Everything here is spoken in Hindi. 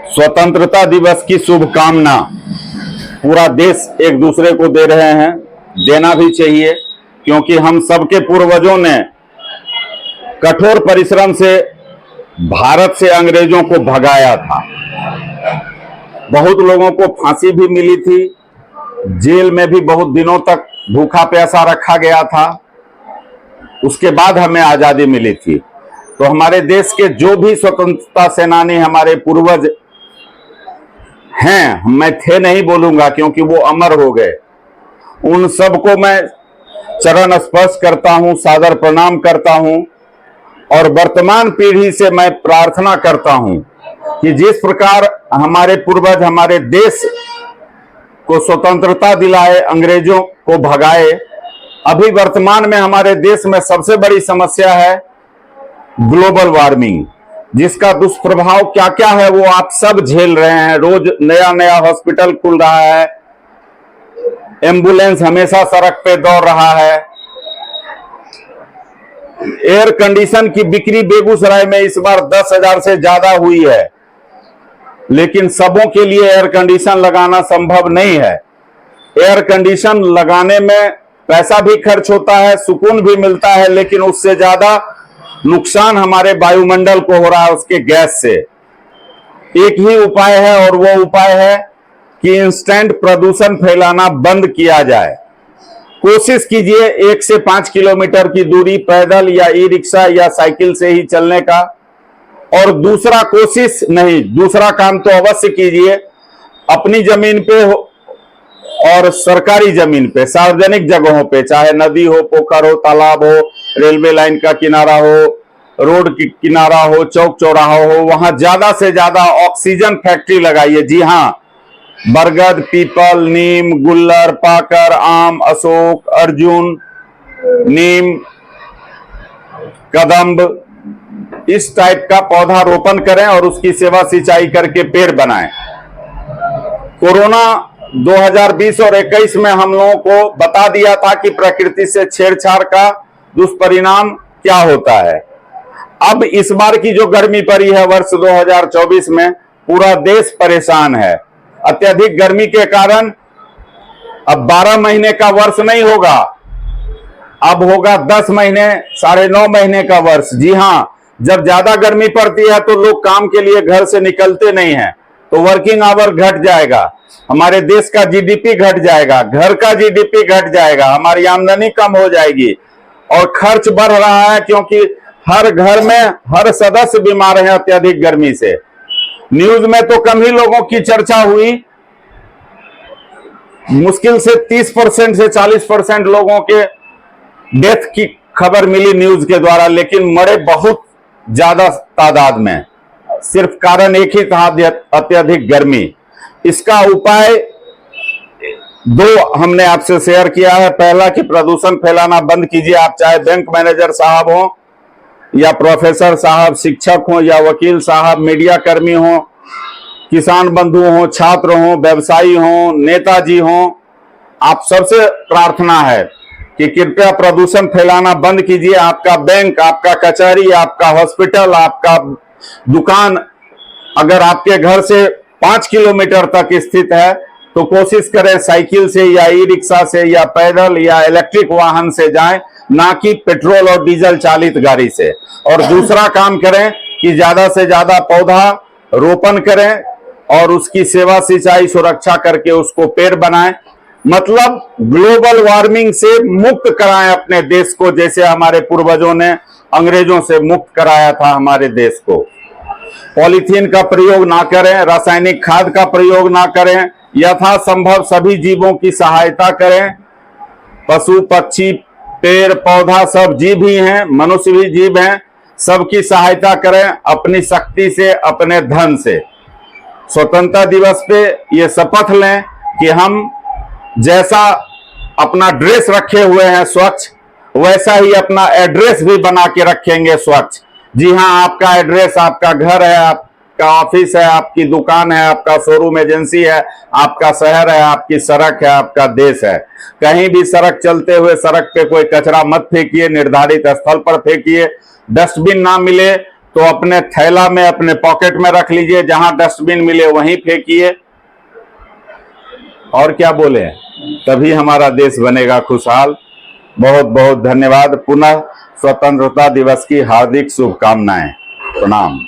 स्वतंत्रता दिवस की शुभकामना पूरा देश एक दूसरे को दे रहे हैं। देना भी चाहिए, क्योंकि हम सबके पूर्वजों ने कठोर परिश्रम से भारत से अंग्रेजों को भगाया था। बहुत लोगों को फांसी भी मिली थी, जेल में भी बहुत दिनों तक भूखा प्यासा रखा गया था। उसके बाद हमें आजादी मिली थी। तो हमारे देश के जो भी स्वतंत्रता सेनानी हमारे पूर्वज हैं, मैं थे नहीं बोलूंगा क्योंकि वो अमर हो गए, उन सबको मैं चरण स्पर्श करता हूं, सादर प्रणाम करता हूं। और वर्तमान पीढ़ी से मैं प्रार्थना करता हूं कि जिस प्रकार हमारे पूर्वज हमारे देश को स्वतंत्रता दिलाए, अंग्रेजों को भगाए, अभी वर्तमान में हमारे देश में सबसे बड़ी समस्या है ग्लोबल वार्मिंग, जिसका दुष्प्रभाव क्या क्या है वो आप सब झेल रहे हैं। रोज नया नया हॉस्पिटल खुल रहा है, एम्बुलेंस हमेशा सड़क पे दौड़ रहा है। एयर कंडीशन की बिक्री बेगूसराय में इस बार 10,000 से ज्यादा हुई है, लेकिन सबों के लिए एयर कंडीशन लगाना संभव नहीं है। एयर कंडीशन लगाने में पैसा भी खर्च होता है, सुकून भी मिलता है, लेकिन उससे ज्यादा नुकसान हमारे वायुमंडल को हो रहा है उसके गैस से। एक ही उपाय है, और वो उपाय है कि इंस्टेंट प्रदूषण फैलाना बंद किया जाए। कोशिश कीजिए 1 से 5 किलोमीटर की दूरी पैदल या ई रिक्शा या साइकिल से ही चलने का। और दूसरा कोशिश नहीं, दूसरा काम तो अवश्य कीजिए, अपनी जमीन पे हो और सरकारी जमीन पे, सार्वजनिक जगहों पे, चाहे नदी हो, पोखर हो, तालाब हो, रेलवे लाइन का किनारा हो, रोड की किनारा हो, चौक चौराहा हो, वहां ज्यादा से ज्यादा ऑक्सीजन फैक्ट्री लगाइए। जी हाँ, बरगद, पीपल, नीम, गुल्लर, पाकर, आम, अशोक, अर्जुन, नीम, कदम्ब, इस टाइप का पौधा रोपण करें और उसकी सेवा सिंचाई करके पेड़ बनाएं। कोरोना 2020 और 21 में हम लोगों को बता दिया था कि प्रकृति से छेड़छाड़ का दुष्परिणाम क्या होता है। अब इस बार की जो गर्मी पड़ी है वर्ष 2024 में, पूरा देश परेशान है। अत्यधिक गर्मी के कारण अब 12 महीने का वर्ष नहीं होगा, अब होगा 10 महीने, 9.5 महीने का वर्ष। जी हाँ, जब ज्यादा गर्मी पड़ती है तो लोग काम के लिए घर से निकलते नहीं हैं, तो वर्किंग आवर घट जाएगा, हमारे देश का जीडीपी घट जाएगा, घर का जीडीपी घट जाएगा, हमारी आमदनी कम हो जाएगी और खर्च बढ़ रहा है, क्योंकि हर घर में हर सदस्य बीमार है अत्यधिक गर्मी से। न्यूज में तो कम ही लोगों की चर्चा हुई, मुश्किल से 30% से 40% लोगों के डेथ की खबर मिली न्यूज के द्वारा, लेकिन मरे बहुत ज्यादा तादाद में। सिर्फ कारण एक ही था, अत्यधिक गर्मी। इसका उपाय 2 हमने आपसे शेयर किया है। पहला कि प्रदूषण फैलाना बंद कीजिए। आप चाहे बैंक मैनेजर साहब हो या प्रोफेसर साहब, शिक्षक हो या वकील साहब, मीडिया कर्मी हो, किसान बंधु हो, छात्र हो, व्यवसायी हो, नेताजी हो, आप सबसे प्रार्थना है कि कृपया प्रदूषण फैलाना बंद कीजिए। आपका बैंक, आपका कचहरी, आपका हॉस्पिटल, आपका दुकान अगर आपके घर से 5 किलोमीटर तक स्थित है तो कोशिश करें साइकिल से या ई रिक्शा से या पैदल या इलेक्ट्रिक वाहन से जाएं, ना कि पेट्रोल और डीजल चालित गाड़ी से। और दूसरा काम करें कि ज्यादा से ज्यादा पौधा रोपण करें और उसकी सेवा सिंचाई सुरक्षा करके उसको पेड़ बनाएं। मतलब ग्लोबल वार्मिंग से मुक्त कराएं अपने देश को, जैसे हमारे पूर्वजों ने अंग्रेजों से मुक्त कराया था हमारे देश को। पॉलीथीन का प्रयोग ना करें, रासायनिक खाद का प्रयोग ना करें, यथासंभव सभी जीवों की सहायता करें। पशु पक्षी पेड़ पौधा सब जीव ही हैं, मनुष्य भी जीव हैं, सबकी सहायता करें अपनी शक्ति से, अपने धन से। स्वतंत्रता दिवस पे ये शपथ लें कि हम जैसा अपना ड्रेस रखे हुए हैं स्वच्छ, वैसा ही अपना एड्रेस भी बना के रखेंगे स्वच्छ। जी हाँ, आपका एड्रेस, आपका घर है, आपका ऑफिस है, आपकी दुकान है, आपका शोरूम एजेंसी है, आपका शहर है, आपकी सड़क है, आपका देश है। कहीं भी सड़क चलते हुए सड़क पे कोई कचरा मत फेंकिए, निर्धारित स्थल पर फेंकिए। डस्टबिन ना मिले तो अपने थैला में, अपने पॉकेट में रख लीजिए, जहां डस्टबिन मिले वहीं फेंकिए। और क्या बोले, तभी हमारा देश बनेगा खुशहाल। बहुत बहुत धन्यवाद। पुनः स्वतंत्रता दिवस की हार्दिक शुभकामनाएं। प्रणाम।